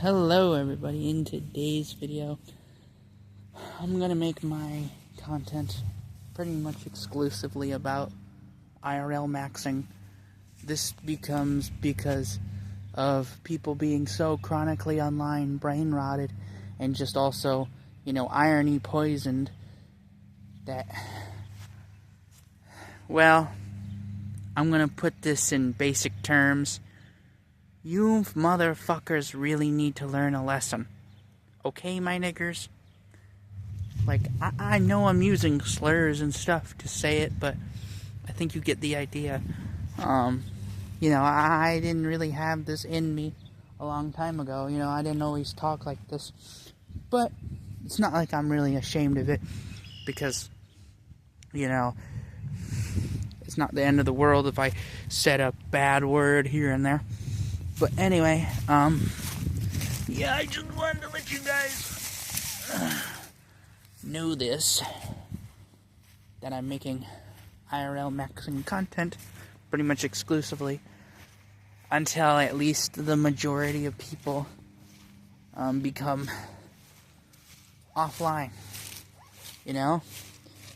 Hello everybody, in today's video I'm gonna make my content pretty much exclusively about IRL maxing. This becomes because of people being so chronically online, brain rotted, and just also, irony poisoned that, well, I'm gonna put this in basic terms. You motherfuckers really need to learn a lesson. Okay, my niggers? Like, I know I'm using slurs and stuff to say it, but I think you get the idea. I didn't really have this in me a long time ago. I didn't always talk like this. But it's not like I'm really ashamed of it, because, it's not the end of the world if I said a bad word here and there. But anyway, I just wanted to let you guys know this, that I'm making IRL maxing content pretty much exclusively until at least the majority of people become offline,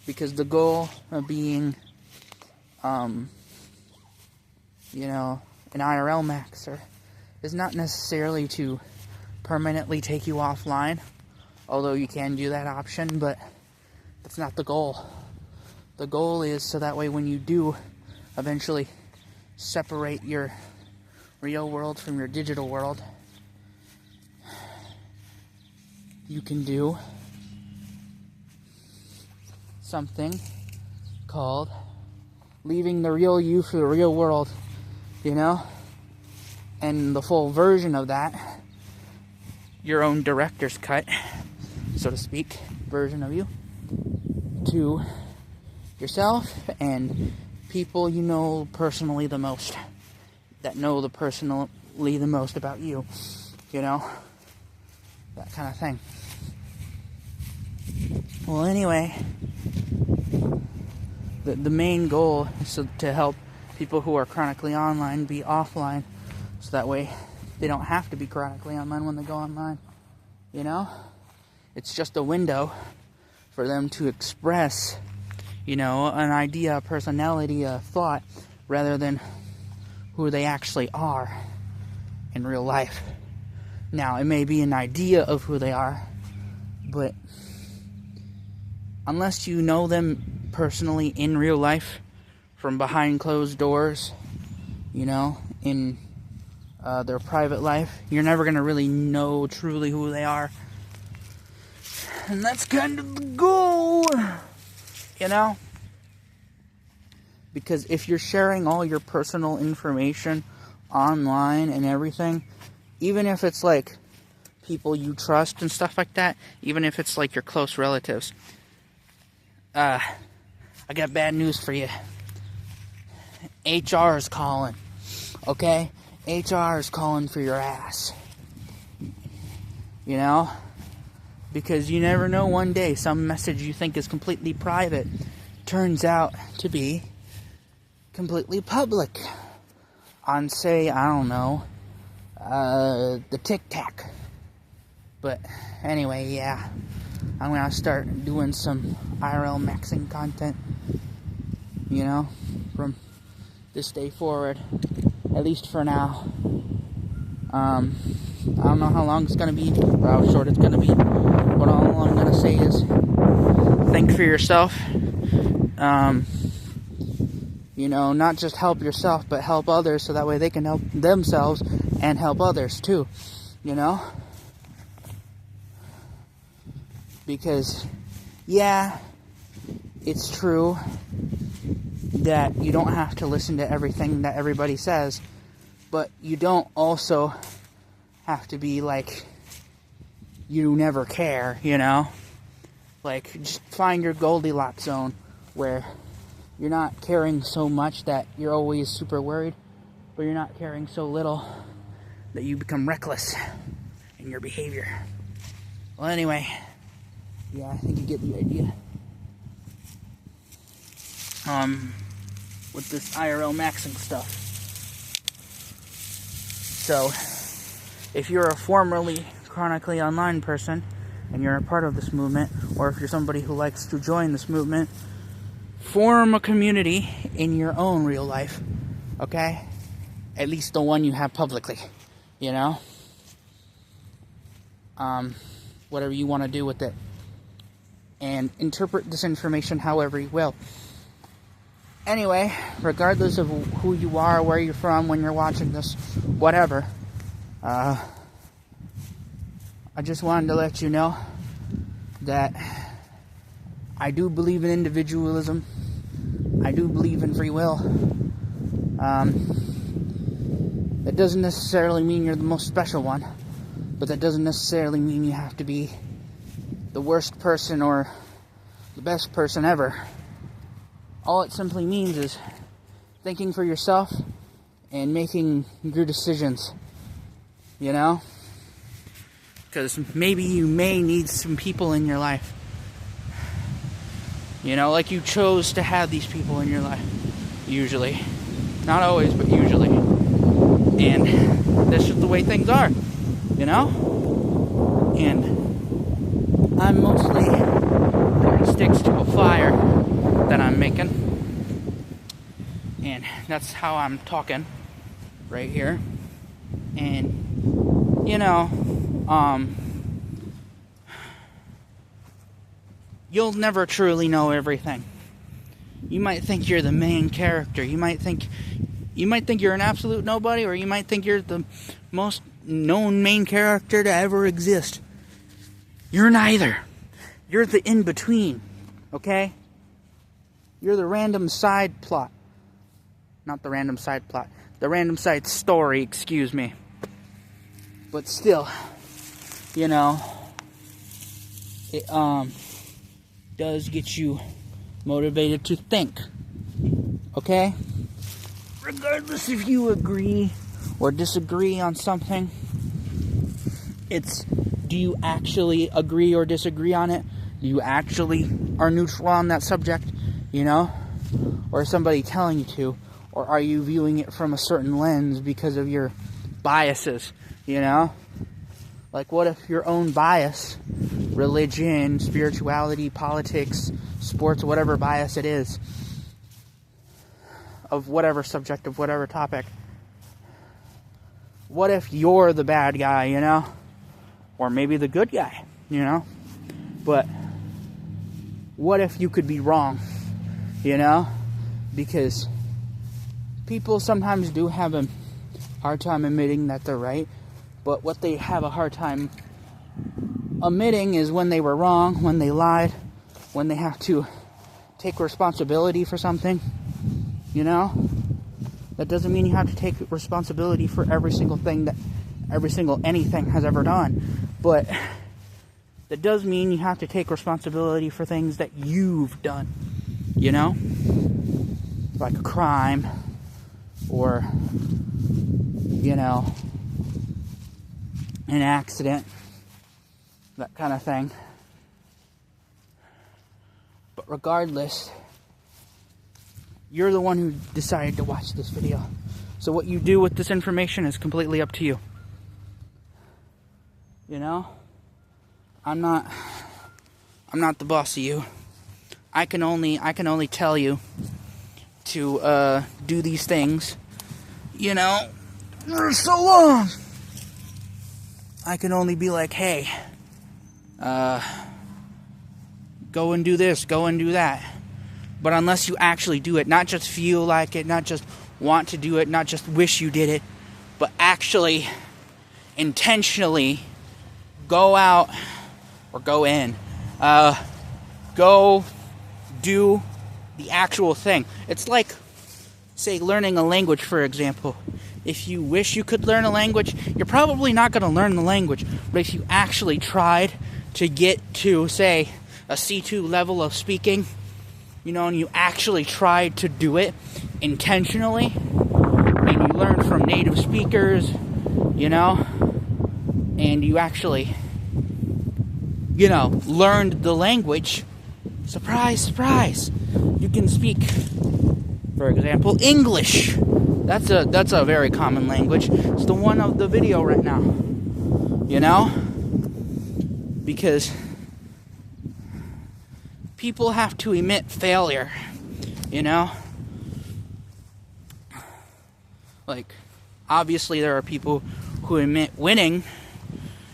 because the goal of being, an IRL maxer is not necessarily to permanently take you offline, although you can do that option, but that's not the goal. The goal is so that way when you do eventually separate your real world from your digital world, you can do something called leaving the real you for the real world, and the full version of that, your own director's cut, so to speak, version of you, to yourself and people you know personally the most, that know personally the most about you, that kind of thing. Well, anyway, the main goal is to help people who are chronically online be offline, so that way they don't have to be chronically online when they go online. It's just a window for them to express, an idea, a personality, a thought, rather than who they actually are in real life. Now, it may be an idea of who they are, but unless you know them personally in real life, from behind closed doors, in their private life, you're never going to really know truly who they are. And that's kind of the goal, Because if you're sharing all your personal information online and everything, even if it's like people you trust and stuff like that, even if it's like your close relatives, I got bad news for you. HR is calling, okay? HR is calling for your ass, because you never know, one day some message you think is completely private turns out to be completely public on, say, I don't know, the Tic Tac. But anyway, yeah, I'm gonna start doing some IRL maxing content, from this day forward, at least for now. I don't know how long it's gonna be, or how short it's gonna be. What all I'm gonna say is, think for yourself. Not just help yourself, but help others, so that way they can help themselves and help others too, Because, yeah, it's true that you don't have to listen to everything that everybody says, but you don't also have to be like, you never care, Like, just find your Goldilocks zone where you're not caring so much that you're always super worried, but you're not caring so little that you become reckless in your behavior. Well, anyway, yeah, I think you get the idea. With this IRL maxing stuff. So, if you're a formerly chronically online person and you're a part of this movement, or if you're somebody who likes to join this movement, form a community in your own real life, okay? At least the one you have publicly, you know? Whatever you want to do with it. And interpret this information however you will. Anyway, regardless of who you are, where you're from, when you're watching this, whatever, I just wanted to let you know that I do believe in individualism. I do believe in free will. That doesn't necessarily mean you're the most special one, but that doesn't necessarily mean you have to be the worst person or the best person ever. All it simply means is thinking for yourself and making your decisions, you know? Because maybe you may need some people in your life. You know, like you chose to have these people in your life. Usually. Not always, but usually. And that's just the way things are, you know? And I'm mostly putting sticks to a fire that I'm making. And that's how I'm talking right here. And, you know, you'll never truly know everything. You might think you're the main character. You might think you're an absolute nobody, or you might think you're the most known main character to ever exist. You're neither. You're the in-between, okay? You're the random side plot. Not the random side plot. The random side story, excuse me. But still, you know, it does get you motivated to think, okay? Regardless if you agree or disagree on something, it's, do you actually agree or disagree on it? Do you actually are neutral on that subject, you know? Or is somebody telling you to? Or are you viewing it from a certain lens because of your biases, you know? Like, what if your own bias, religion, spirituality, politics, sports, whatever bias it is, of whatever subject, of whatever topic, what if you're the bad guy, you know? Or maybe the good guy, you know? But what if you could be wrong, you know? Because people sometimes do have a hard time admitting that they're right, but what they have a hard time admitting is when they were wrong, when they lied, when they have to take responsibility for something, you know? That doesn't mean you have to take responsibility for every single thing that every single anything has ever done, but that does mean you have to take responsibility for things that you've done, you know? Like a crime, or, you know, an accident, that kind of thing. But regardless, you're the one who decided to watch this video. So what you do with this information is completely up to you. You know? I'm not the boss of you. I can only tell you to do these things. You know? For so long. I can only be like, hey, go and do this, go and do that. But unless you actually do it, not just feel like it, not just want to do it, not just wish you did it, but actually, intentionally go out, or go in, go do the actual thing. It's like, say, learning a language, for example. If you wish you could learn a language, you're probably not going to learn the language. But if you actually tried to get to, say, a C2 level of speaking, you know, and you actually tried to do it intentionally, and you learned from native speakers, you know, and you actually, you know, learned the language, surprise, surprise, you can speak, for example, English. That's a very common language. It's the one of the video right now. you know? Because people have to admit failure, you know? Like, obviously there are people who admit winning.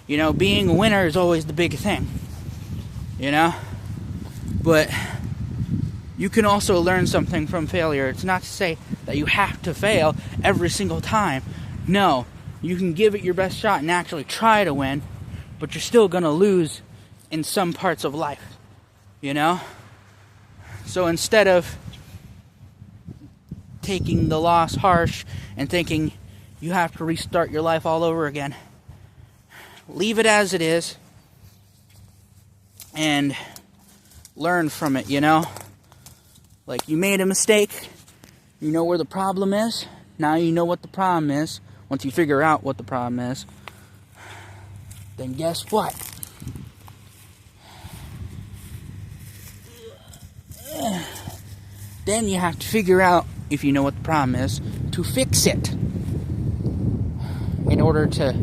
You know, being a winner is always the big thing, you know? But you can also learn something from failure. It's not to say that you have to fail every single time. No, you can give it your best shot and actually try to win, but you're still going to lose in some parts of life, you know? So instead of taking the loss harsh and thinking you have to restart your life all over again, leave it as it is and learn from it, you know? Like, you made a mistake, you know where the problem is, now you know what the problem is. Once you figure out what the problem is, then guess what? Then you have to figure out, if you know what the problem is, to fix it in order to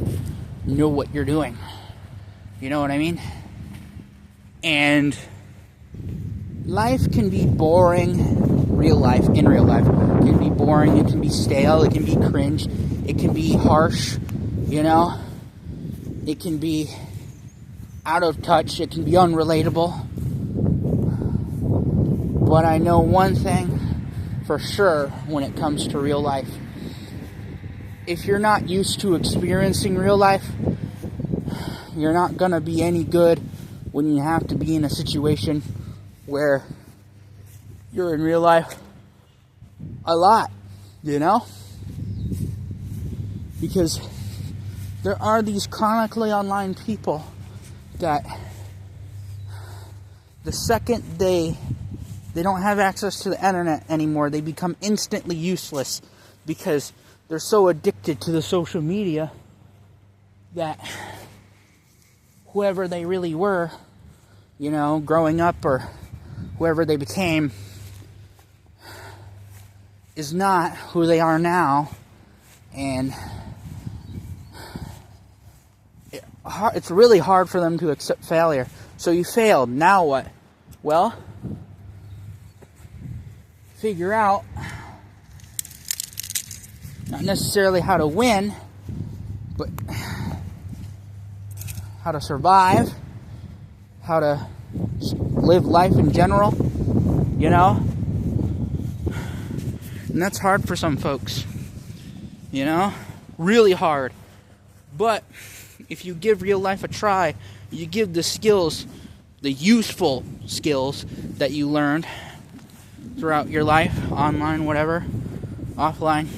know what you're doing. You know what I mean? And life can be boring. In real life, it can be boring, it can be stale, it can be cringe, it can be harsh, you know? It can be out of touch, it can be unrelatable. But I know one thing for sure when it comes to real life. If you're not used to experiencing real life, you're not gonna be any good when you have to be in a situation where you're in real life a lot, you know? Because there are these chronically online people that the second they don't have access to the internet anymore, they become instantly useless because they're so addicted to the social media that whoever they really were, you know, growing up or whoever they became is not who they are now. And it's really hard for them to accept failure. So you failed. Now what? Well, figure out not necessarily how to win, but how to survive, how to live life in general, you know? And that's hard for some folks, you know? Really hard. But if you give real life a try, you give the skills, the useful skills that you learned throughout your life, online, whatever, offline,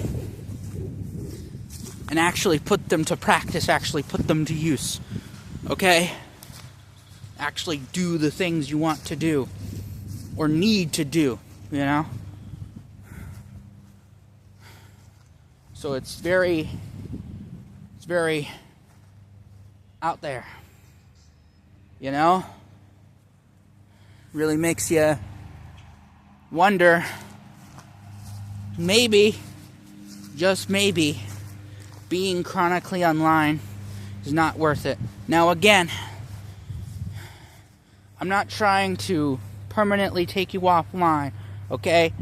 and actually put them to practice, actually put them to use, okay? Actually do the things you want to do, or need to do, you know? So it's very out there, you know? Really makes you wonder, maybe, just maybe, being chronically online is not worth it. Now again, I'm not trying to permanently take you offline, okay?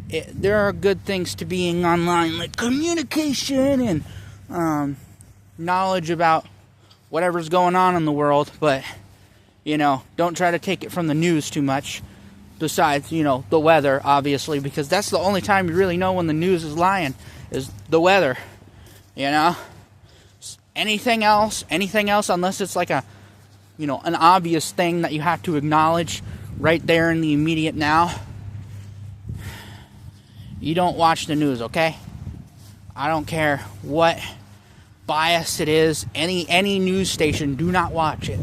There are good things to being online, like communication and knowledge about whatever's going on in the world, but, you know, don't try to take it from the news too much. Besides, you know, the weather, obviously, because that's the only time you really know when the news is lying, is the weather, you know? Anything else, unless it's like a, you know, an obvious thing that you have to acknowledge right there in the immediate now, you don't watch the news, okay? I don't care what bias it is, any news station, do not watch it,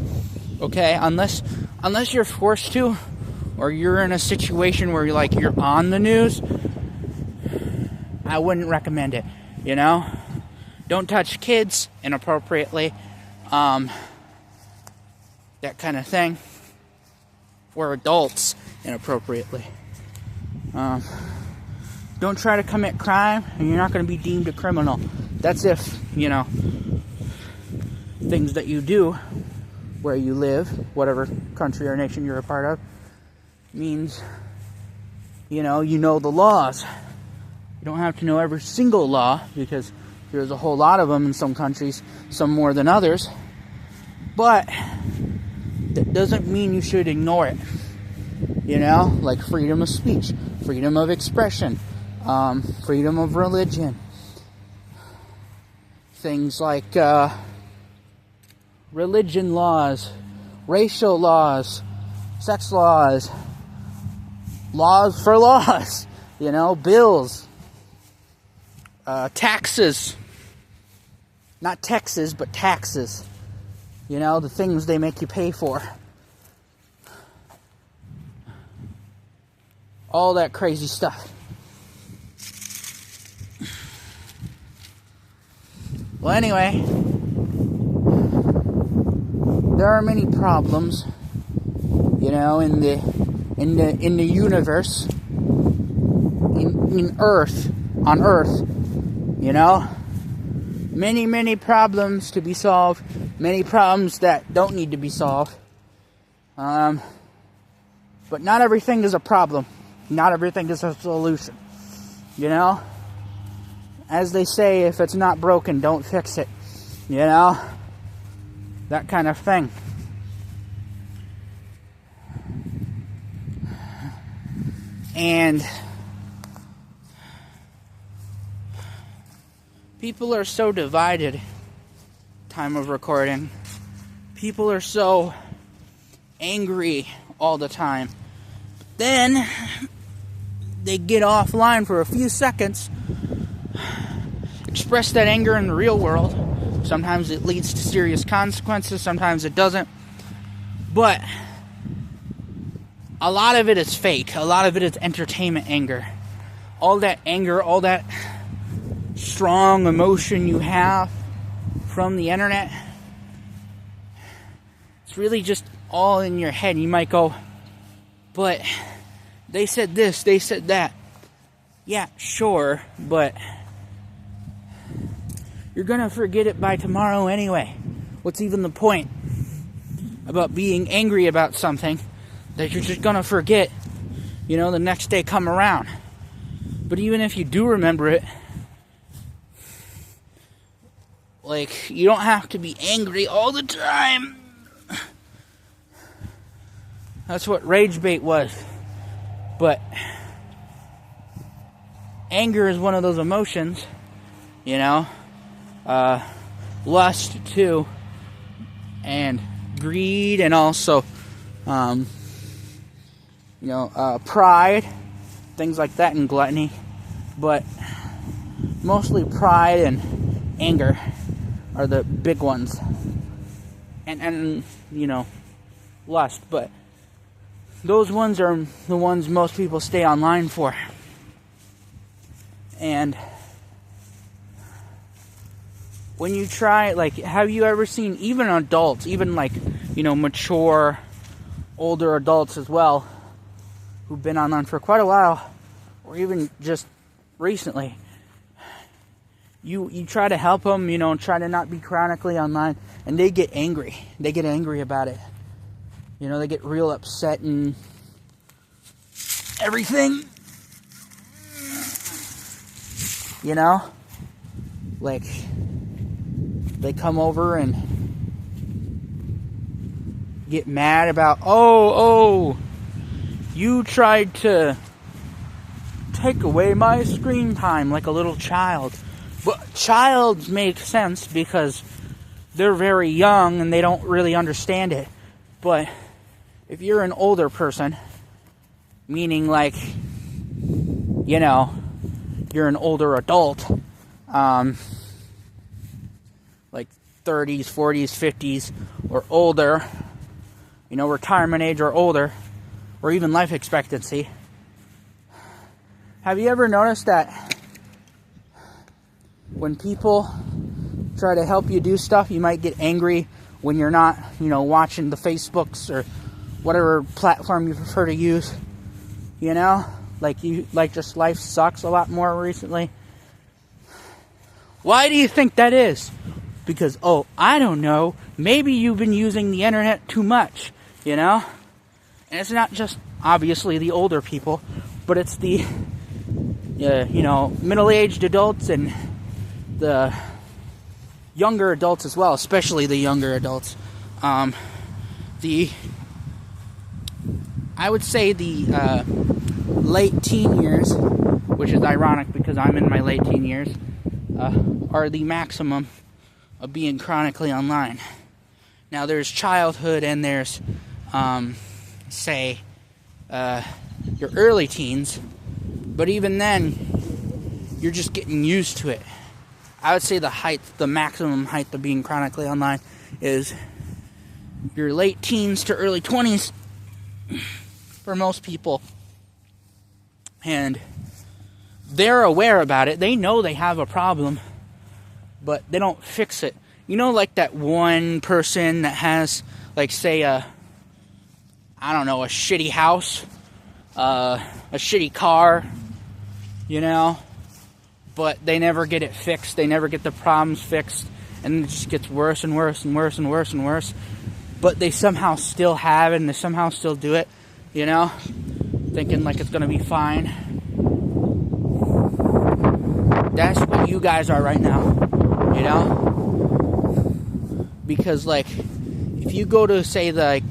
okay? Unless you're forced to, or you're in a situation where you're on the news, I wouldn't recommend it, you know? Don't touch kids inappropriately, that kind of thing, or adults inappropriately. Don't try to commit crime, and you're not going to be deemed a criminal. That's if, you know, things that you do where you live, whatever country or nation you're a part of, means, you know the laws. You don't have to know every single law, because there's a whole lot of them in some countries, some more than others. But that doesn't mean you should ignore it. Like freedom of speech, freedom of expression, freedom of religion. Things like religion laws, racial laws, sex laws, laws for laws, bills, taxes. Not Texas, but taxes. The things they make you pay for. All that crazy stuff. Well, anyway, there are many problems, in the universe, in Earth, on Earth, many problems to be solved, many problems that don't need to be solved. But not everything is a problem. Not everything is a solution. As they say, if it's not broken, don't fix it. That kind of thing. And people are so divided, time of recording. People are so angry all the time. Then they get offline for a few seconds, express that anger in the real world. Sometimes it leads to serious consequences, sometimes it doesn't. But a lot of it is fake. A lot of it is entertainment anger. All that anger, all that strong emotion you have from the internet, it's really just all in your head. You might go, but they said this, they said that. Yeah, sure, but you're gonna forget it by tomorrow anyway. What's even the point about being angry about something that you're just gonna forget, the next day come around? But even if you do remember it, you don't have to be angry all the time. That's what rage bait was. But anger is one of those emotions, lust too, and greed, and also, pride, things like that, and gluttony. But mostly pride and anger are the big ones, and lust. But those ones are the ones most people stay online for. And when you try, have you ever seen, even adults, even mature, older adults as well, who've been online for quite a while, or even just recently, you try to help them, try to not be chronically online, and they get angry. They get angry about it. They get real upset and everything. They come over and get mad about, oh, you tried to take away my screen time like a little child. But childs make sense because they're very young and they don't really understand it. But if you're an older person, meaning you're an older adult, 30s, 40s, 50s, or older, retirement age or older, or even life expectancy. Have you ever noticed that when people try to help you do stuff, you might get angry when you're not, watching the Facebooks or whatever platform you prefer to use? Just life sucks a lot more recently. Why do you think that is? because, oh, I don't know, maybe you've been using the internet too much, you know? And it's not just, obviously, the older people, but it's the, middle-aged adults and the younger adults as well, especially the younger adults. I would say the late teen years, which is ironic because I'm in my late teen years, are the maximum of being chronically online. Now, there's childhood and there's, your early teens, but even then, you're just getting used to it. I would say the maximum height of being chronically online is your late teens to early 20s for most people. And they're aware about it. They know they have a problem, but they don't fix it. You know, like that one person that has, like, say, a shitty house, a shitty car, you know, but they never get it fixed. They never get the problems fixed, and it just gets worse and worse and worse and worse and worse. But they somehow still have it, and they somehow still do it, you know, thinking like it's going to be fine. That's what you guys are right now, you know? Because, like, if you go to, say, the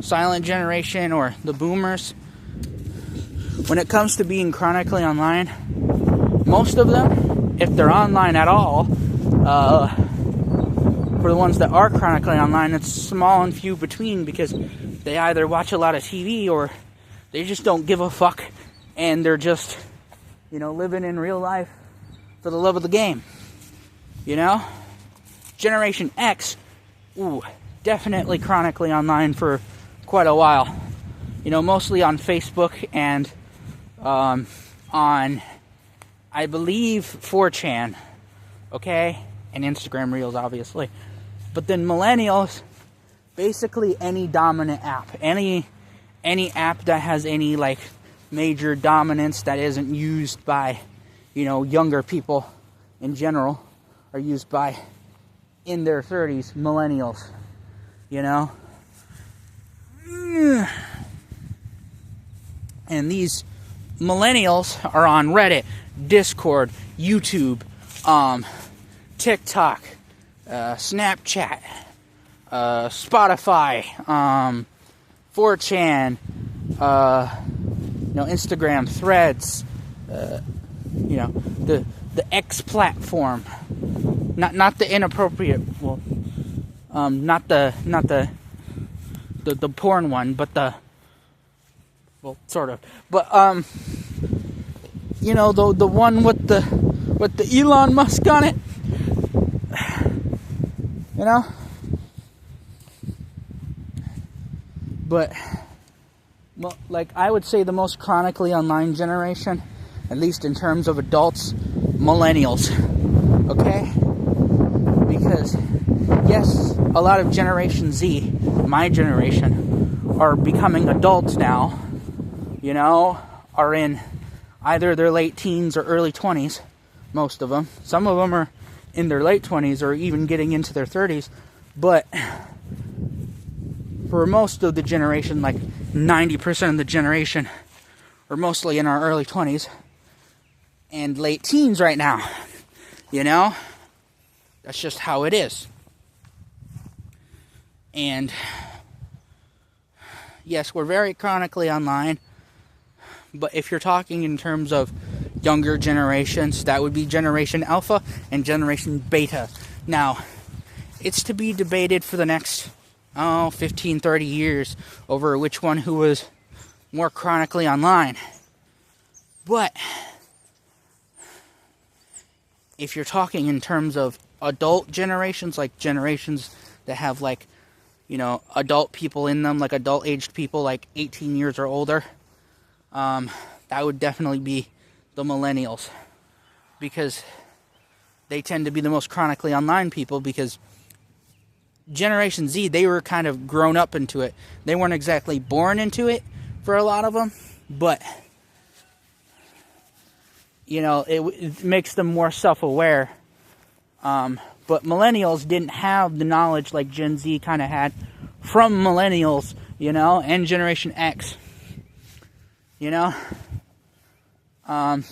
silent generation or the boomers, when it comes to being chronically online, most of them, if they're online at all, for the ones that are chronically online, it's small and few between, because they either watch a lot of TV or they just don't give a fuck, and they're just, living in real life for the love of the game, you know? Generation X, definitely chronically online for quite a while. Mostly on Facebook and on, I believe, 4chan, okay? And Instagram Reels, obviously. But then millennials, basically any dominant app. Any app that has any, like, major dominance that isn't used by, younger people in general, are used by, in their 30s, millennials, And these millennials are on Reddit, Discord, YouTube, TikTok, Snapchat, Spotify, 4chan, Instagram, Threads, the X platform, not the inappropriate, not the porn one, but sort of, but the one with the Elon Musk on it, but, I would say the most chronically online generation, at least in terms of adults, millennials, okay? Because, yes, a lot of Generation Z, my generation, are becoming adults now, are in either their late teens or early 20s, most of them. Some of them are in their late 20s or even getting into their 30s, but for most of the generation, like 90% of the generation, are mostly in our early 20s and late teens right now, That's just how it is. And yes, we're very chronically online, but if you're talking in terms of younger generations, that would be Generation Alpha and Generation Beta. Now, it's to be debated for the next, 15, 30 years over which one who was more chronically online. But if you're talking in terms of adult generations, like generations that have, like, adult people in them, like adult-aged people, like 18 years or older, that would definitely be the millennials, because they tend to be the most chronically online people, because Generation Z, they were kind of grown up into it. They weren't exactly born into it for a lot of them, but, it makes them more self-aware, But millennials didn't have the knowledge like Gen Z kind of had from millennials, you know, and Generation X, you know. But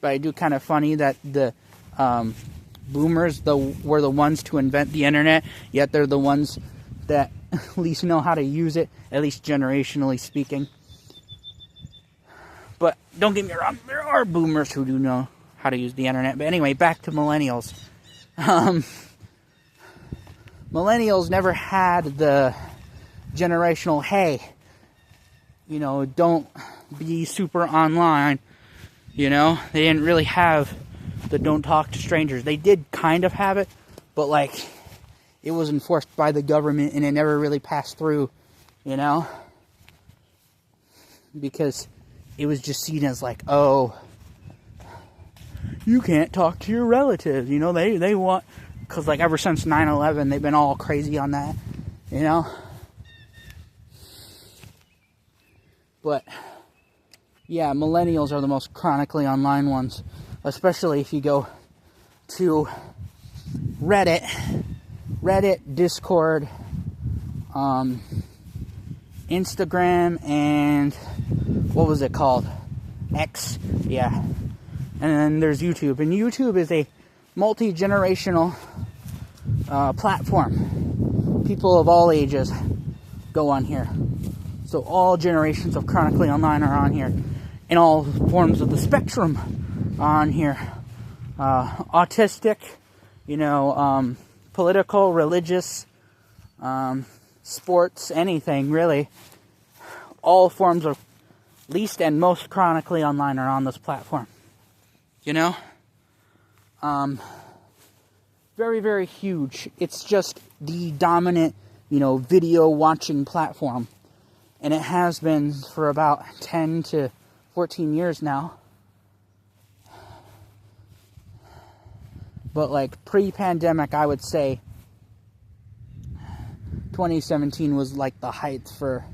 I do kind of funny that the boomers were the ones to invent the internet, yet they're the ones that at least know how to use it, at least generationally speaking. But don't get me wrong, there are boomers who do know how to use the internet. But anyway, back to millennials. Millennials never had the generational, hey, you know, don't be super online, you know. They didn't really have the don't talk to strangers. They did kind of have it, but like it was enforced by the government and it never really passed through, you know, because it was just seen as like, oh, you can't talk to your relatives, you know. They want, because like ever since 9/11 they've been all crazy on that, you know. But yeah, millennials are the most chronically online ones, especially if you go to Reddit, Discord, Instagram, and what was it called? X, yeah. And then there's YouTube, and YouTube is a multi-generational platform. People of all ages go on here. So all generations of chronically online are on here, in all forms of the spectrum on here. Autistic, you know, political, religious, sports, anything really. All forms of least and most chronically online are on this platform. You know? Very, very huge. It's just the dominant, you know, video watching platform. And it has been for about 10 to 14 years now. But like pre-pandemic, I would say 2017 was like the height for,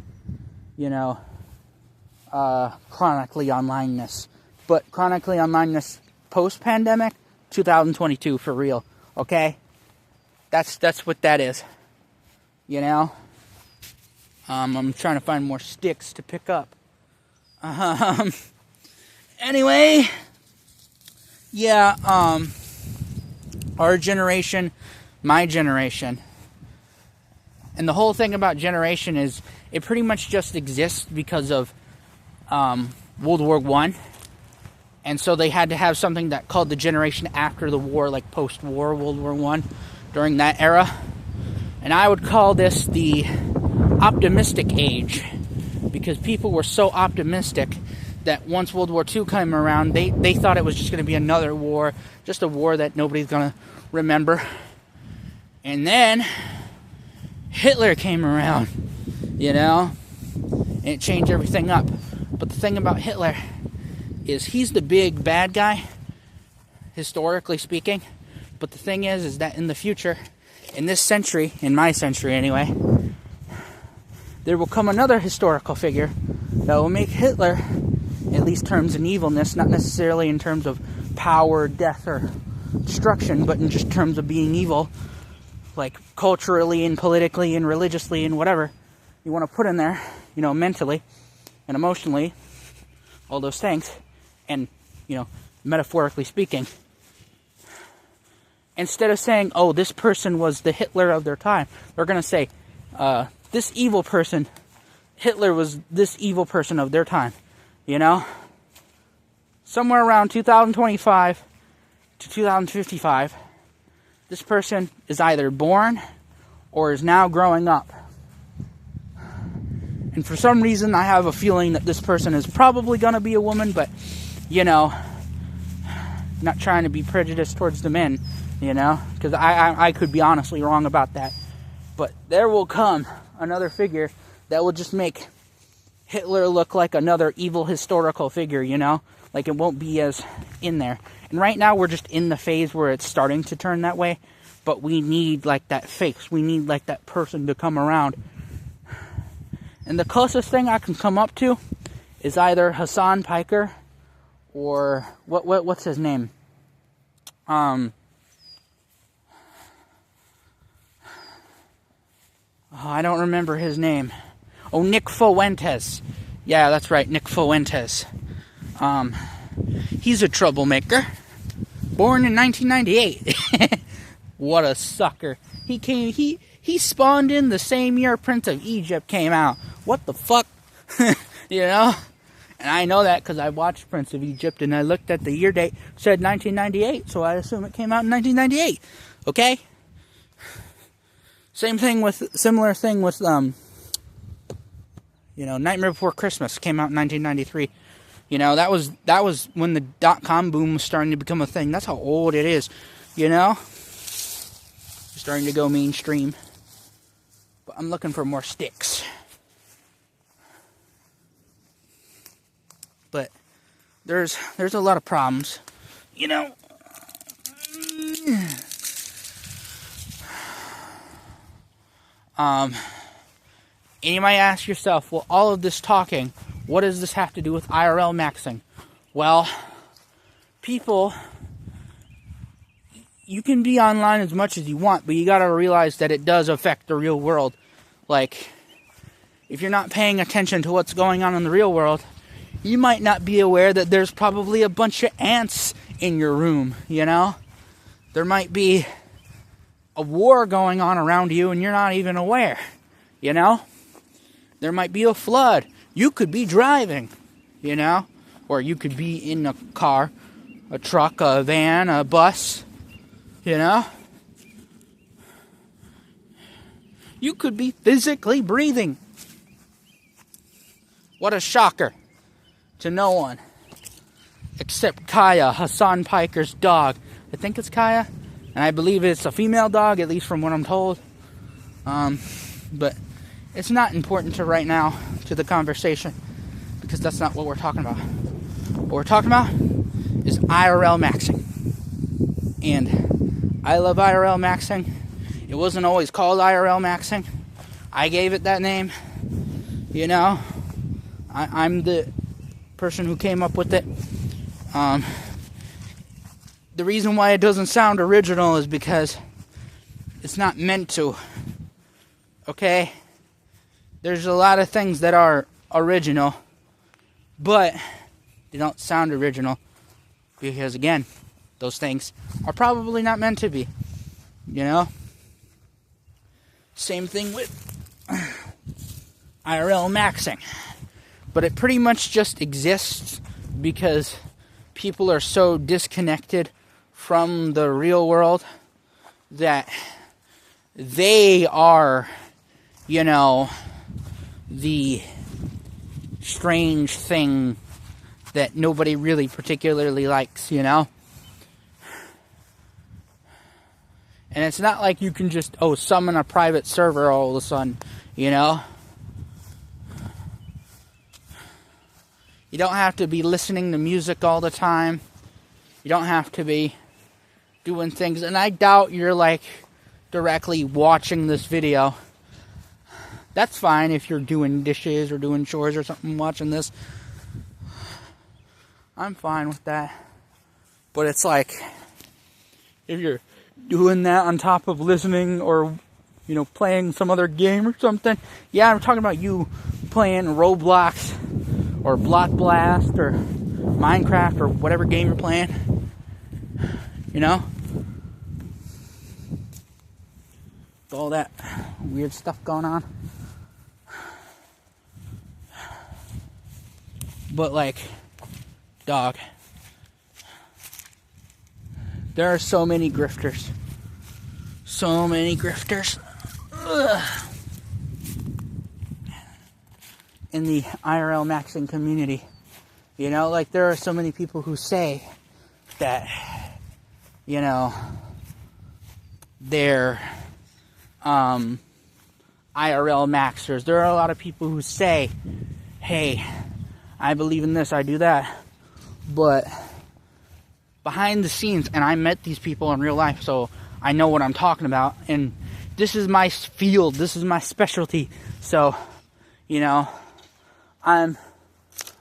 you know, chronically onlineness. But chronically onlineness post-pandemic, 2022 for real. Okay? That's what that is. You know? I'm trying to find more sticks to pick up. Anyway, yeah, our generation, my generation, and the whole thing about generation is it pretty much just exists because of World War I. And so they had to have something that called the generation after the war, like post-war World War I, during that era. And I would call this the optimistic age, because people were so optimistic that once World War II came around, they thought it was just going to be another war, just a war that nobody's going to remember. And then Hitler came around, you know, and it changed everything up. But the thing about Hitler is he's the big bad guy, historically speaking. But the thing is that in the future, in this century, in my century anyway, there will come another historical figure that will make Hitler, at least terms in evilness, not necessarily in terms of power, death, or destruction, but in just terms of being evil, like culturally and politically and religiously and whatever you want to put in there, you know, mentally and emotionally, all those things, and, you know, metaphorically speaking. Instead of saying, oh, this person was the Hitler of their time, they're going to say, this evil person, Hitler was this evil person of their time, you know? Somewhere around 2025 to 2055, this person is either born or is now growing up. And for some reason, I have a feeling that this person is probably going to be a woman, but, you know, not trying to be prejudiced towards the men, you know, because I could be honestly wrong about that. But there will come another figure that will just make Hitler look like another evil historical figure, you know? Like, it won't be as in there. And right now, we're just in the phase where it's starting to turn that way. But we need, like, that face. We need, like, that person to come around. And the closest thing I can come up to is either Hassan Piker or... What's his name? Oh, I don't remember his name. Oh, Nick Fuentes. Yeah, that's right, Nick Fuentes. He's a troublemaker. Born in 1998. What a sucker. He spawned in the same year Prince of Egypt came out. What the fuck? You know? And I know that because I watched Prince of Egypt and I looked at the year date, said 1998, so I assume it came out in 1998. Okay? Similar thing with, Nightmare Before Christmas came out in 1993. You know, that was when the .com boom was starting to become a thing. That's how old it is, you know? Starting to go mainstream. But I'm looking for more sticks. But there's a lot of problems, you know? And you might ask yourself, well, all of this talking, what does this have to do with IRL maxing? Well, people, you can be online as much as you want, but you gotta realize that it does affect the real world. Like, if you're not paying attention to what's going on in the real world, you might not be aware that there's probably a bunch of ants in your room, you know? There might be a war going on around you and you're not even aware, you know? There might be a flood. You could be driving, you know? Or you could be in a car, a truck, a van, a bus, you know? You could be physically breathing. What a shocker to no one except Kaya, Hassan Piker's dog. I think it's Kaya, and I believe it's a female dog, at least from what I'm told. But it's not important to right now to the conversation because that's not what we're talking about. What we're talking about is IRL maxing. And I love IRL maxing. It wasn't always called IRL maxing. I gave it that name. You know, I'm the person who came up with it. The reason why it doesn't sound original is because it's not meant to. Okay? There's a lot of things that are original, but they don't sound original because, again, those things are probably not meant to be. You know? Same thing with IRL maxing. But it pretty much just exists because people are so disconnected from the real world that they are, you know, the strange thing that nobody really particularly likes, you know? And it's not like you can just, summon a private server all of a sudden, you know? You don't have to be listening to music all the time. You don't have to be doing things. And I doubt you're, like, directly watching this video. That's fine if you're doing dishes or doing chores or something, watching this. I'm fine with that. But it's like, if you're doing that on top of listening or, you know, playing some other game or something. Yeah, I'm talking about you playing Roblox or Block Blast or Minecraft or whatever game you're playing. You know? With all that weird stuff going on. But, like, dog, there are so many grifters. So many grifters. Ugh. In the IRL maxing community. You know, like, there are so many people who say that, you know, they're IRL maxers. There are a lot of people who say, hey, I believe in this, I do that. But behind the scenes, and I met these people in real life, so I know what I'm talking about. And this is my field. This is my specialty. So, you know, I'm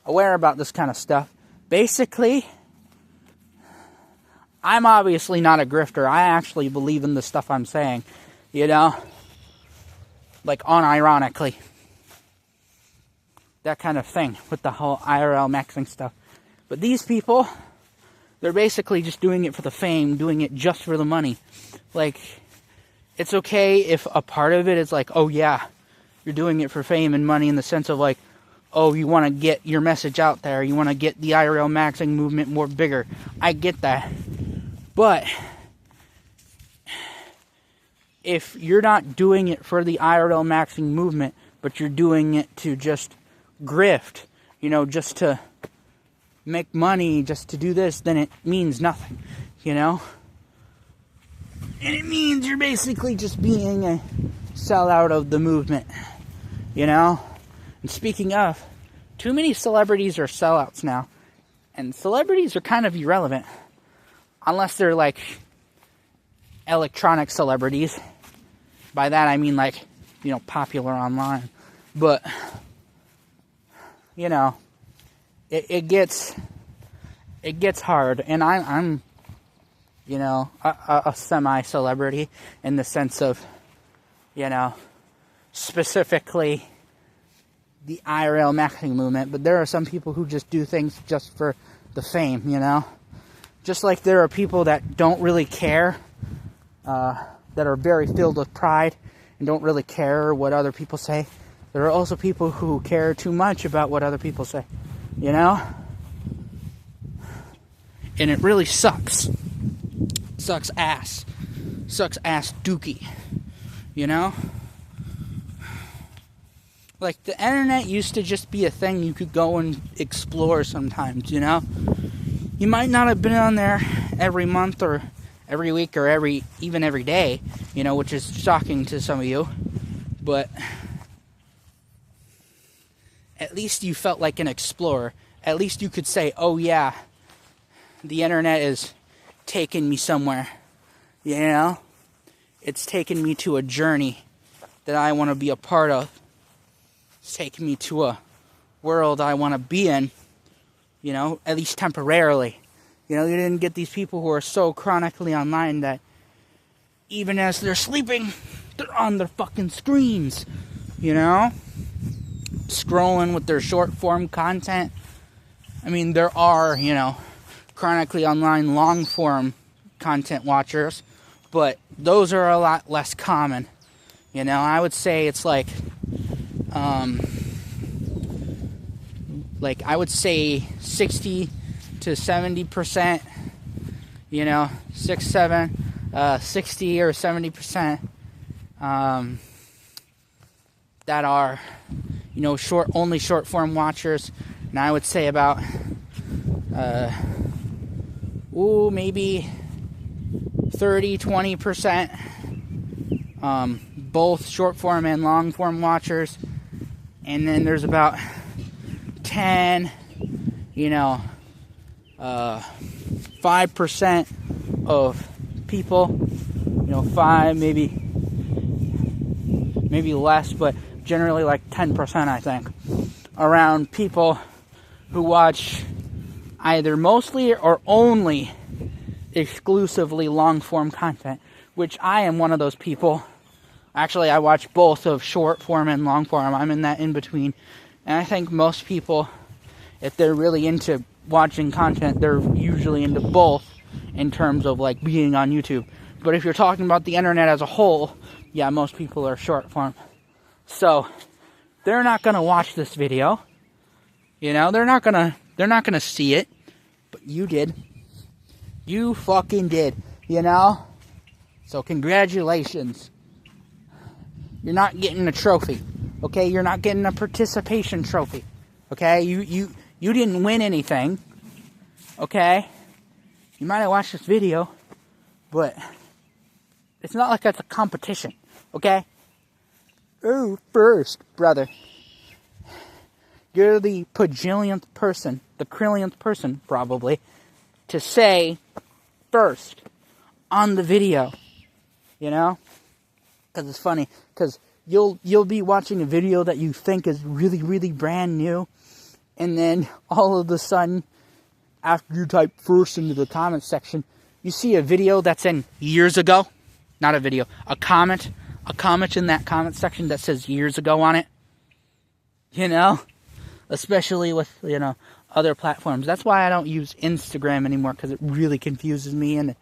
aware about this kind of stuff. Basically, I'm obviously not a grifter. I actually believe in the stuff I'm saying, you know? like unironically. That kind of thing with the whole IRL maxing stuff. But these people, they're basically just doing it for the fame, doing it just for the money. Like, it's okay if a part of it is like, oh yeah, you're doing it for fame and money, in the sense of like, oh, you want to get your message out there, you want to get the IRL maxing movement more bigger. I get that. But if you're not doing it for the IRL maxing movement, but you're doing it to just grift, you know, just to make money, just to do this, then it means nothing, you know? And it means you're basically just being a sellout of the movement, you know? And speaking of, too many celebrities are sellouts now. And celebrities are kind of irrelevant. Unless they're like electronic celebrities. By that I mean like, you know, popular online. But, you know, it gets hard. And I'm you know, a semi-celebrity in the sense of, you know, specifically the IRL maxing movement. But there are some people who just do things just for the fame, you know? Just like there are people that don't really care, that are very filled with pride and don't really care what other people say. There are also people who care too much about what other people say, you know? And it really sucks. Sucks ass. Sucks ass dookie. You know? Like, the internet used to just be a thing you could go and explore sometimes, you know? You might not have been on there every month or every week or even every day, you know, which is shocking to some of you. But at least you felt like an explorer. At least you could say, oh yeah, the internet is taking me somewhere, you know? It's taking me to a journey that I want to be a part of. It's taking me to a world I want to be in, you know, at least temporarily. You know, you didn't get these people who are so chronically online that even as they're sleeping, they're on their fucking screens, you know? Scrolling with their short form content. I mean, there are, you know, chronically online long form content watchers, but those are a lot less common. You know, I would say it's like I would say 60 to 70%, you know, 60 or 70%, that are, you know, only short form watchers. And I would say about, maybe 30-20%, both short form and long form watchers. And then there's about 10, 5% of people, 5, maybe less, but generally like 10%, I think, around people who watch either mostly or only exclusively long-form content, which I am one of those people. Actually, I watch both of short-form and long-form. I'm in that in-between. And I think most people, if they're really into watching content, they're usually into both in terms of, like, being on YouTube. But if you're talking about the internet as a whole, yeah, most people are short-form. So, they're not going to watch this video. They're not going to see it. But you did. You fucking did, So congratulations. You're not getting a trophy, okay? You're not getting a participation trophy, okay? You didn't win anything, okay? You might have watched this video, but it's not like it's a competition, okay? Oh, first, brother. You're the pajillionth person, the trillionth person, probably, to say first on the video, Because it's funny, because you'll be watching a video that you think is really, really brand new, and then all of a sudden, after you type first into the comment section, you see a video that's in years ago, not a video, a comment a comment in that comment section that says years ago on it. Especially with, other platforms. That's why I don't use Instagram anymore, because it really confuses me. And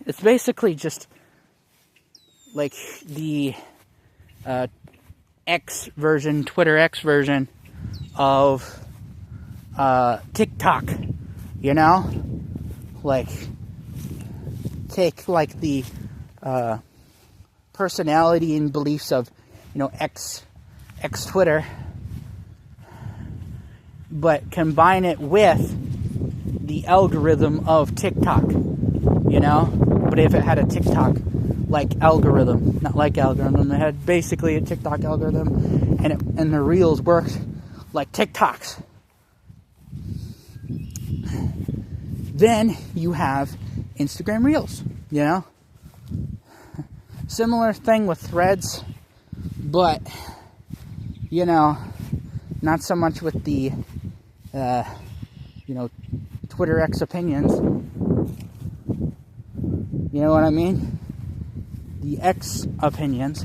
it's basically just like the X version, Twitter X version of TikTok. Like, take like the personality and beliefs of, X Twitter, but combine it with the algorithm of TikTok, But if it had a TikTok like algorithm, not like algorithm, it had basically a TikTok algorithm, and the reels worked like TikToks. Then you have Instagram Reels, Similar thing with Threads, but, not so much with the, Twitter X opinions. You know what I mean? The X opinions.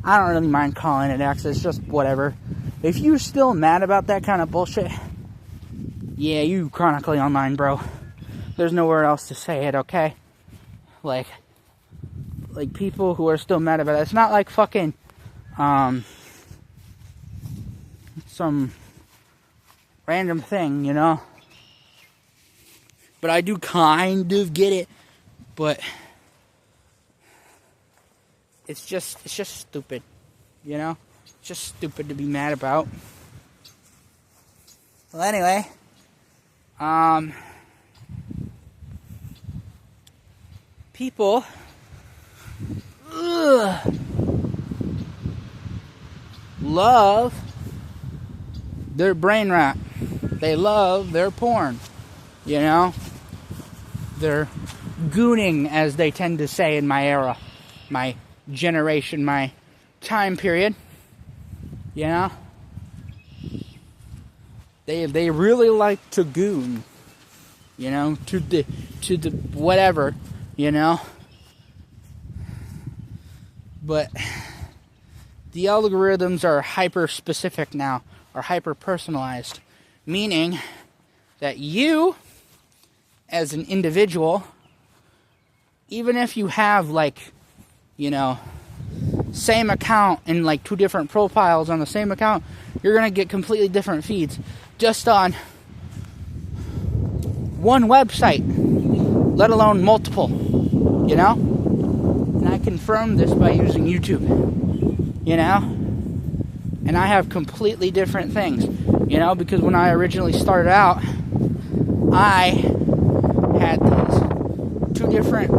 I don't really mind calling it X, it's just whatever. If you're still mad about that kind of bullshit, yeah, you chronically online, bro. There's nowhere else to say it, okay? Like people who are still mad about it. It's not like fucking, some random thing, But I do kind of get it, but it's just stupid, It's just stupid to be mad about. Well, anyway, people love their brain rot. They love their porn. They're gooning, as they tend to say in my era, my generation, my time period. They really like to goon. To the whatever, But the algorithms are hyper-specific now, or hyper-personalized, meaning that you, as an individual, even if you have, same account and, 2 different profiles on the same account, you're going to get completely different feeds just on one website, let alone multiple, And I confirmed this by using YouTube, And I have completely different things, because when I originally started out, I had these 2 different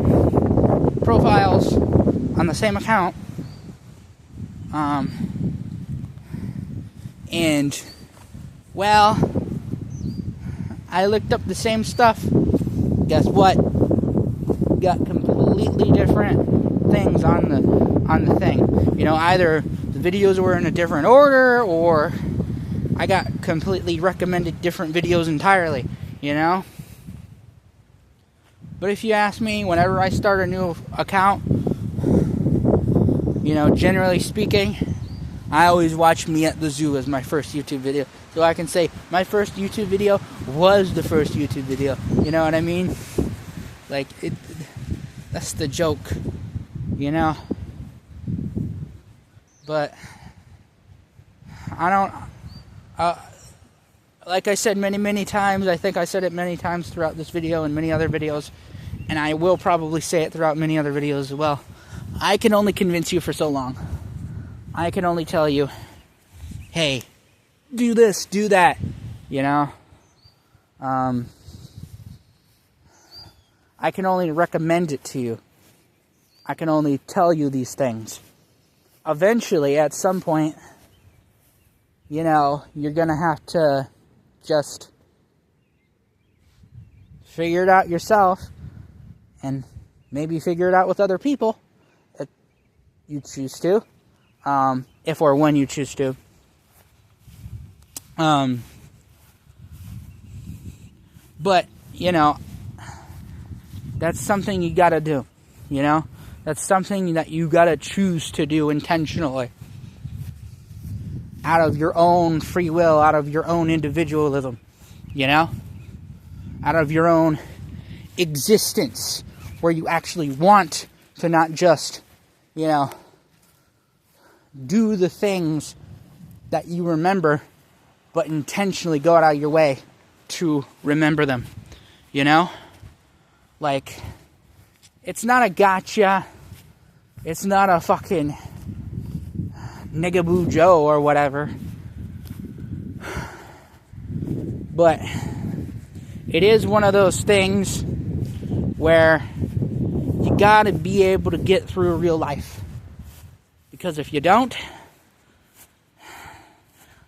profiles on the same account, and, well, I looked up the same stuff. Guess what? Got completely different things on the thing. Either the videos were in a different order, or I got completely recommended different videos entirely, But if you ask me, whenever I start a new account, generally speaking, I always watch Me at the Zoo as my first YouTube video. So I can say my first YouTube video was the first YouTube video. You know what I mean? That's the joke, But I don't, like I said many times, I think I said it many times throughout this video and many other videos, and I will probably say it throughout many other videos as well. I can only convince you for so long. I can only tell you, hey, do this, do that, I can only recommend it to you. I can only tell you these things. Eventually, at some point, you're gonna have to just figure it out yourself, and maybe figure it out with other people if you choose to, if or when you choose to. But, that's something you gotta do, That's something that you gotta choose to do intentionally. Out of your own free will, out of your own individualism, you know? Out of your own existence, where you actually want to not just, you know, do the things that you remember, but intentionally go out of your way to remember them, you know? Like, it's not a gotcha, it's not a fucking Nigaboo Joe or whatever, but it is one of those things where you gotta be able to get through real life. Because if you don't,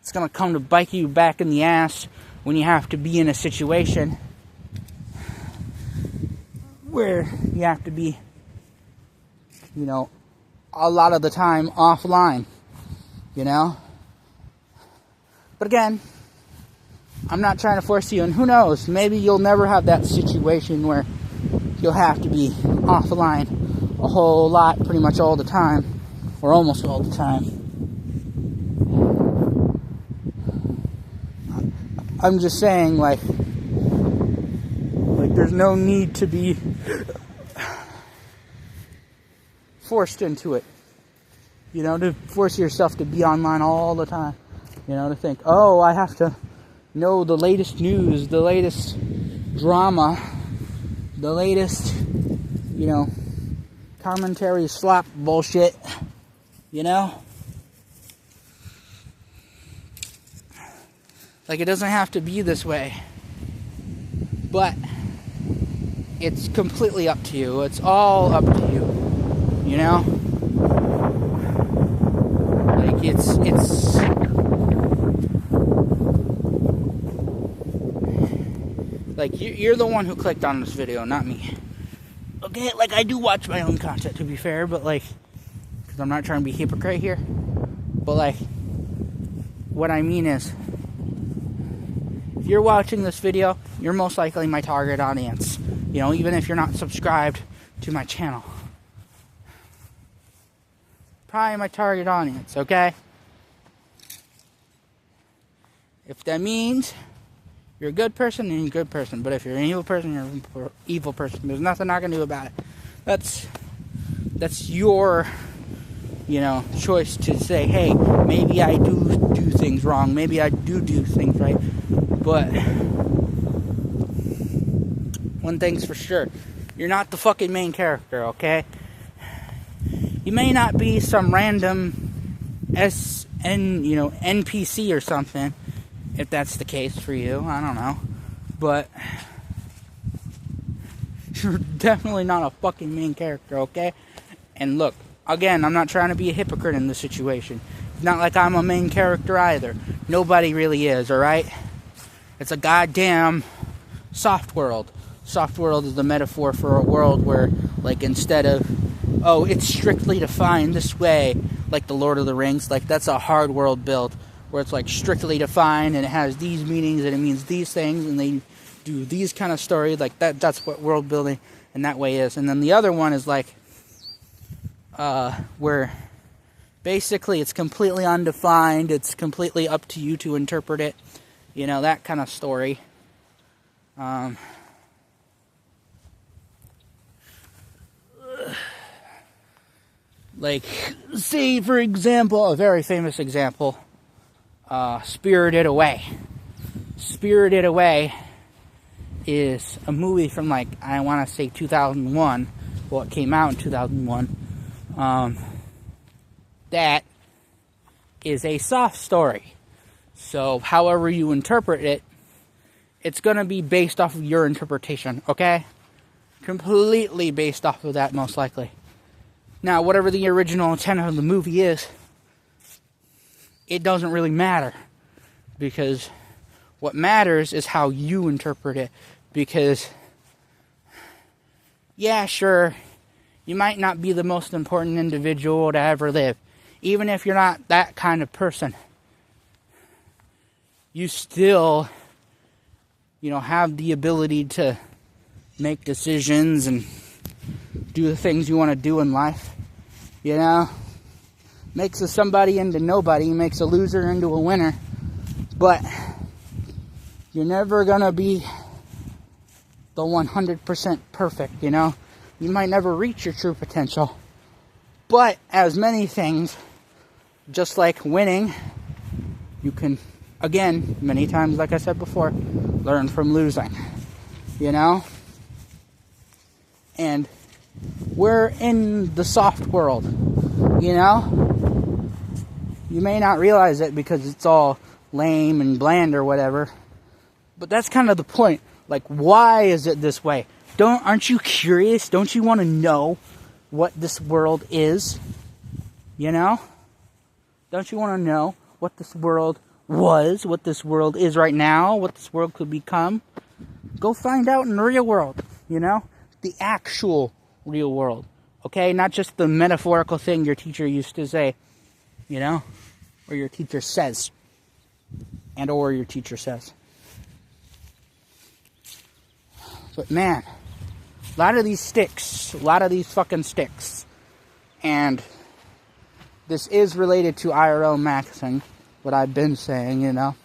it's gonna come to bite you back in the ass when you have to be in a situation where you have to be, you know, a lot of the time offline, you know? But again, I'm not trying to force you, and who knows, maybe you'll never have that situation where you'll have to be offline a whole lot, pretty much all the time, or almost all the time. I'm just saying, like there's no need to be forced into it, you know, to force yourself to be online all the time, you know, to think, oh, I have to know the latest news, the latest drama, the latest, you know, commentary slop bullshit, you know? Like, it doesn't have to be this way. But it's completely up to you. It's all up to you. You know? Like, it's like, you're the one who clicked on this video, not me. Okay, like, I do watch my own content, to be fair, but, like, because I'm not trying to be a hypocrite here, but, like, what I mean is, if you're watching this video, you're most likely my target audience, you know, even if you're not subscribed to my channel. Probably my target audience, okay? If that means you're a good person, then you're a good person. But if you're an evil person, you're an evil person. There's nothing I can do about it. That's your, you know, choice to say, hey, maybe I do things wrong. Maybe I do things right. But one thing's for sure. You're not the fucking main character, okay? You may not be some random NPC or something, if that's the case for you, I don't know. But you're definitely not a fucking main character, okay? And look, again, I'm not trying to be a hypocrite in this situation. It's not like I'm a main character either. Nobody really is, alright? It's a goddamn soft world. Soft world is the metaphor for a world where, like, instead of, oh, it's strictly defined this way, like the Lord of the Rings, like, that's a hard world build, where it's, like, strictly defined, and it has these meanings, and it means these things, and they do these kind of stories, like, that's what world building in that way is. And then the other one is, like, where basically it's completely undefined, it's completely up to you to interpret it, you know, that kind of story. Like, say, for example, a very famous example, Spirited Away. Spirited Away is a movie from, like, I want to say 2001. Well, it came out in 2001. That is a soft story. So, however you interpret it, it's going to be based off of your interpretation, okay? Completely based off of that, most likely. Now, whatever the original intent of the movie is, it doesn't really matter. Because what matters is how you interpret it. Because, yeah, sure, you might not be the most important individual to ever live. Even if you're not that kind of person. You still, you know, have the ability to make decisions and do the things you want to do in life. You know? Makes a somebody into nobody, makes a loser into a winner. But you're never going to be the 100% perfect, you know? You might never reach your true potential. But as many things, just like winning, you can, again, many times, like I said before, learn from losing, you know? And we're in the soft world, you know? You may not realize it because it's all lame and bland or whatever, but that's kind of the point. Like, why is it this way? Aren't you curious? Don't you want to know what this world is? You know? Don't you want to know what this world was, what this world is right now, what this world could become? Go find out in the real world, you know? The actual real world, okay? Not just the metaphorical thing your teacher used to say, you know? Or your teacher says. Or your teacher says. But man, a lot of these fucking sticks. And this is related to IRL maxing, what I've been saying, you know.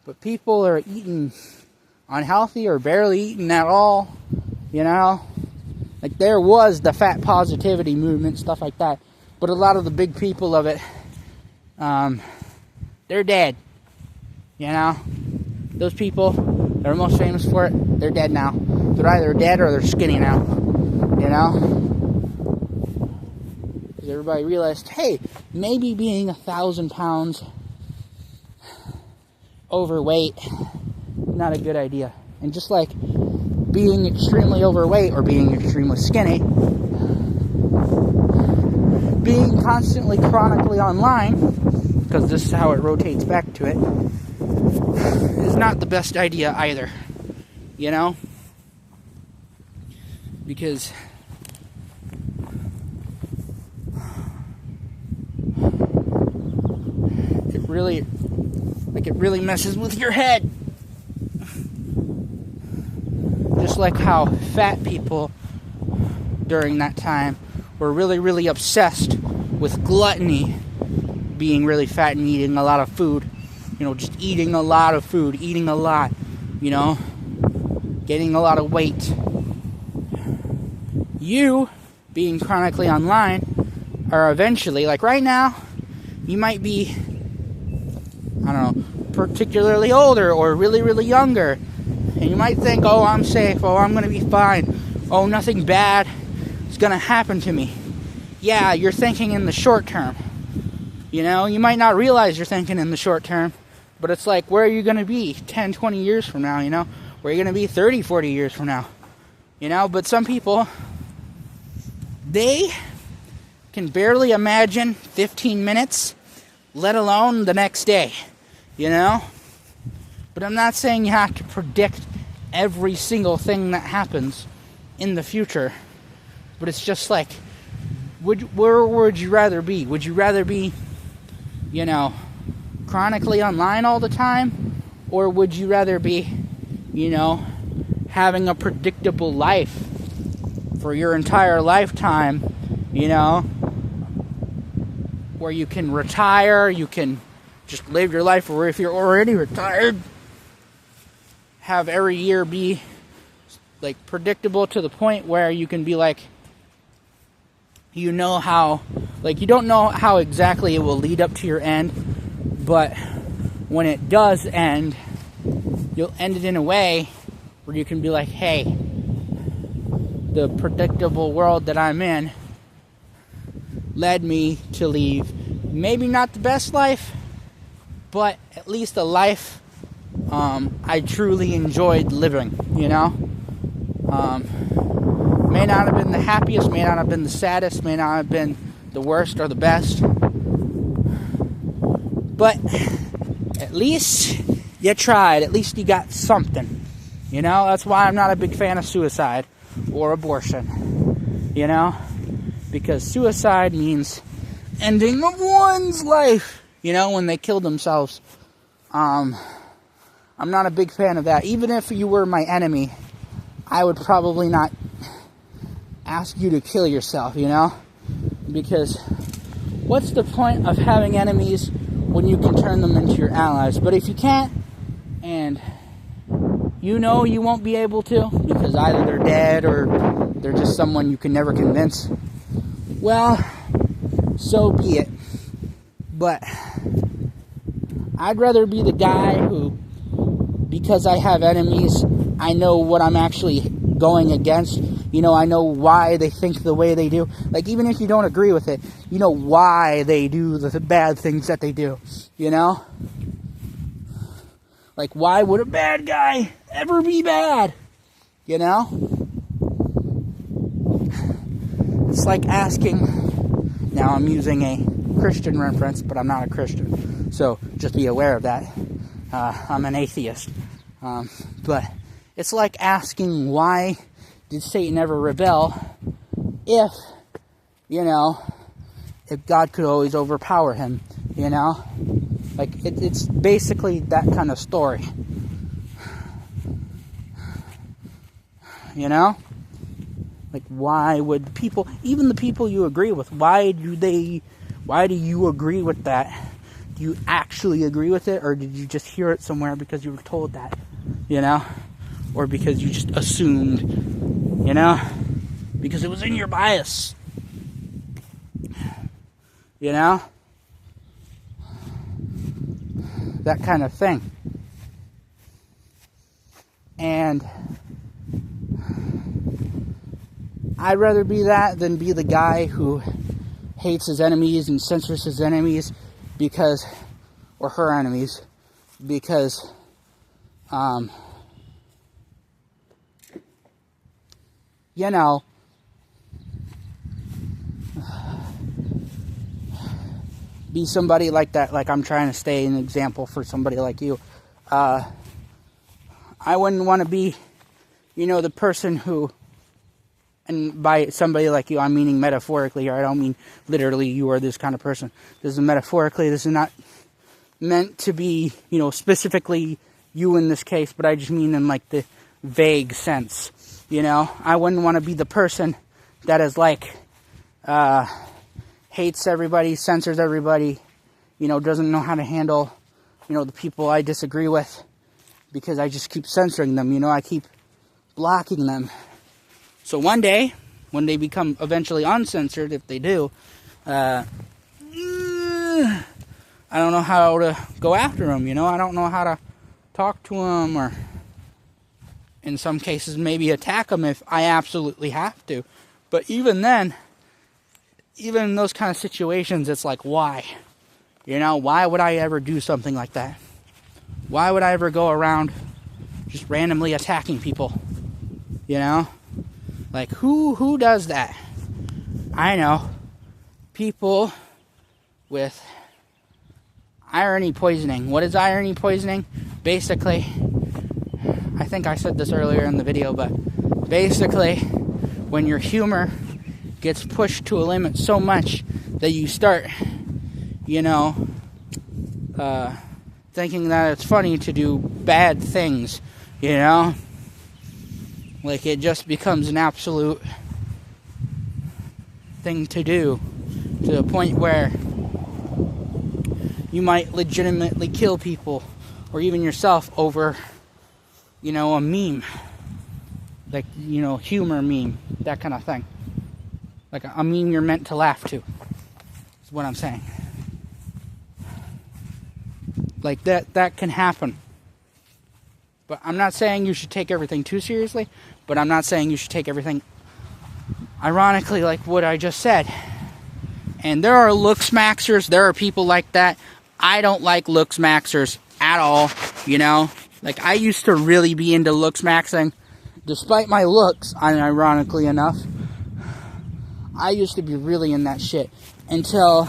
But people are eating unhealthy or barely eating at all, you know. Like, there was the fat positivity movement, stuff like that. But a lot of the big people of it, they're dead, you know. Those people that are most famous for it, they're dead now. They're either dead or they're skinny now, you know. Because everybody realized, hey, maybe being 1,000 pounds overweight, not a good idea. And just like being extremely overweight or being extremely skinny, being constantly chronically online, because this is how it rotates back to it, is not the best idea either, you know? Because it really messes with your head. Just like how fat people during that time were really, really obsessed with gluttony, being really fat and eating a lot of food. You know, just eating a lot of food, eating a lot, you know, getting a lot of weight. You, being chronically online, are eventually, like right now, you might be, I don't know, particularly older or really, really younger. And you might think, oh, I'm safe, oh, I'm going to be fine, oh, nothing bad is going to happen to me. Yeah, you're thinking in the short term. You know, you might not realize you're thinking in the short term, but it's like, where are you going to be 10, 20 years from now, you know? Where are you going to be 30, 40 years from now? You know, but some people, they can barely imagine 15 minutes, let alone the next day, you know? But I'm not saying you have to predict every single thing that happens in the future. But it's just like, where would you rather be? Would you rather be, you know, chronically online all the time? Or would you rather be, you know, having a predictable life for your entire lifetime, you know, where you can retire, you can just live your life, or if you're already retired, have every year be like predictable to the point where you can be like, you know how, like, you don't know how exactly it will lead up to your end, but when it does end, you'll end it in a way where you can be like, hey, the predictable world that I'm in led me to leave maybe not the best life, but at least a life I truly enjoyed living, you know? May not have been the happiest, may not have been the saddest, may not have been the worst or the best, but at least you tried, at least you got something, you know? That's why I'm not a big fan of suicide or abortion, you know? Because suicide means ending of one's life, you know, when they kill themselves. I'm not a big fan of that. Even if you were my enemy, I would probably not ask you to kill yourself, you know? Because what's the point of having enemies when you can turn them into your allies? But if you can't, and you know you won't be able to, because either they're dead or they're just someone you can never convince, well, so be it. But I'd rather be the guy who, because I have enemies, I know what I'm actually going against. You know, I know why they think the way they do. Like, even if you don't agree with it, you know why they do the bad things that they do, you know? Like, why would a bad guy ever be bad? You know? It's like asking, now I'm using a Christian reference, but I'm not a Christian. So, just be aware of that. I'm an atheist. But it's like asking, why did Satan ever rebel if, you know, if God could always overpower him, you know? Like, it's basically that kind of story. You know? Like, why would people, even the people you agree with, why do you agree with that? Do you actually agree with it, or did you just hear it somewhere because you were told that, you know? Or because you just assumed, you know? Because it was in your bias. You know? That kind of thing. And I'd rather be that than be the guy who hates his enemies and censors his enemies because, or her enemies, because, you know, be somebody like that. Like, I'm trying to stay an example for somebody like you. I wouldn't want to be, you know, the person who, and by somebody like you, I'm meaning metaphorically, or I don't mean literally you are this kind of person. This is metaphorically. This is not meant to be, you know, specifically you in this case, but I just mean in like the vague sense. You know, I wouldn't want to be the person that is like, hates everybody, censors everybody, you know, doesn't know how to handle, you know, the people I disagree with, because I just keep censoring them, you know, I keep blocking them. So one day, when they become eventually uncensored, if they do, I don't know how to go after them, you know, I don't know how to talk to them, or in some cases maybe attack them if I absolutely have to. But even then, even in those kind of situations, it's like, why? You know, why would I ever do something like that? Why would I ever go around just randomly attacking people? You know? Like, who does that? I know. People with irony poisoning. What is irony poisoning? Basically, I think I said this earlier in the video, but basically, when your humor gets pushed to a limit so much that you start, you know, thinking that it's funny to do bad things, you know? Like, it just becomes an absolute thing to do, to the point where you might legitimately kill people, or even yourself, over, you know, a meme. Like, you know, humor meme, that kind of thing. Like a meme you're meant to laugh to, is what I'm saying. Like, that can happen. But I'm not saying you should take everything too seriously, but I'm not saying you should take everything ironically, like what I just said. And there are looks maxers, there are people like that. I don't like looks maxers at all, you know? Like, I used to really be into looks maxing, despite my looks, ironically enough. I used to be really in that shit, until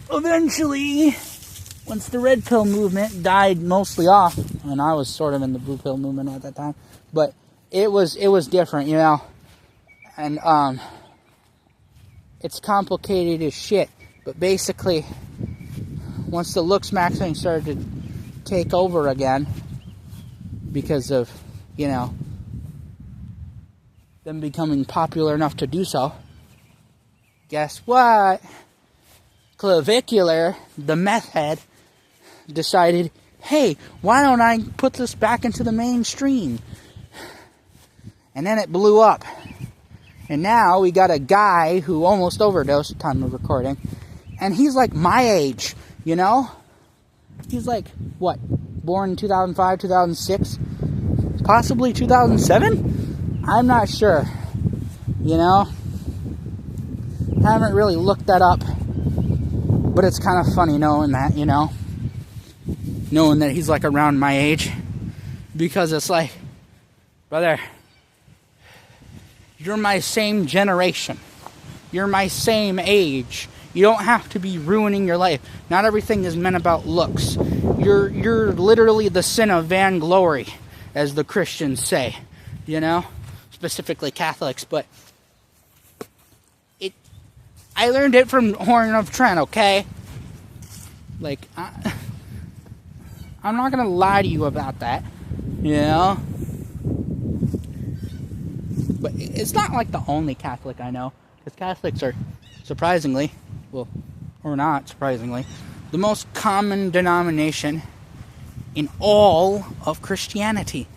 eventually, once the red pill movement died mostly off, and I was sort of in the blue pill movement at that time, but it was different, you know? And, it's complicated as shit, but basically, once the looks maxing started to take over again, because of, you know, them becoming popular enough to do so, guess what? Clavicular, the meth head, decided, hey, why don't I put this back into the mainstream? And then it blew up. And now we got a guy who almost overdosed at the time of recording. And he's like my age, you know? He's like, what, born in 2005, 2006? Possibly 2007? I'm not sure. You know? I haven't really looked that up. But it's kind of funny knowing that, you know? Knowing that he's like around my age. Because it's like, brother, you're my same generation. You're my same age. You don't have to be ruining your life. Not everything is meant about looks. You're literally the sin of vainglory, as the Christians say. You know? Specifically Catholics, but I learned it from Horn of Trent, okay? Like, I'm not gonna lie to you about that, you know? But it's not like the only Catholic I know, because Catholics are surprisingly, well, or not surprisingly, the most common denomination in all of Christianity.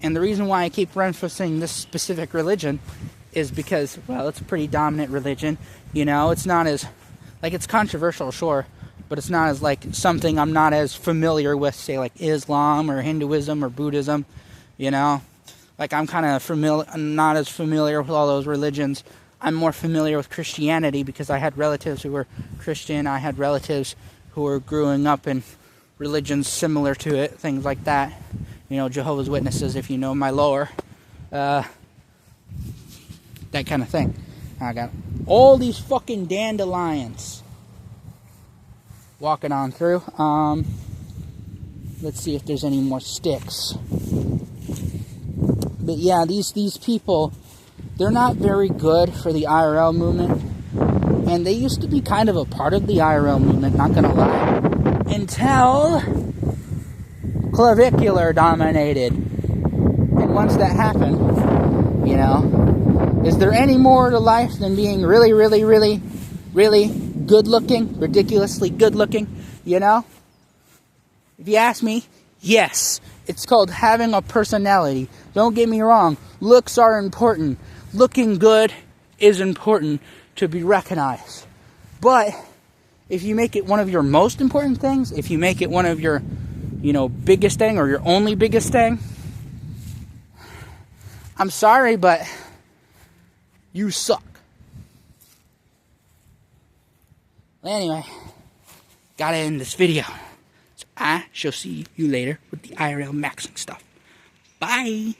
And the reason why I keep referencing this specific religion is because, well, it's a pretty dominant religion. You know, it's not as, like, it's controversial, sure, but it's not as, like, something I'm not as familiar with, say, like Islam or Hinduism or Buddhism, you know? Like, I'm kind of not as familiar with all those religions. I'm more familiar with Christianity because I had relatives who were Christian. I had relatives who were growing up in religions similar to it, things like that. You know, Jehovah's Witnesses, if you know my lore. That kind of thing. I got all these fucking dandelions walking on through. Let's see if there's any more sticks. But yeah, these people, they're not very good for the IRL movement. And they used to be kind of a part of the IRL movement, not gonna lie. Until Clavicular dominated. And once that happened, you know, is there any more to life than being really, really, really, really good looking? Ridiculously good looking, you know? If you ask me, yes. It's called having a personality. Don't get me wrong. Looks are important. Looking good is important to be recognized. But if you make it one of your most important things, if you make it one of your, you know, biggest thing or your only biggest thing, I'm sorry, but you suck. Well, anyway, gotta end this video. So I shall see you later with the IRL maxing stuff. Bye.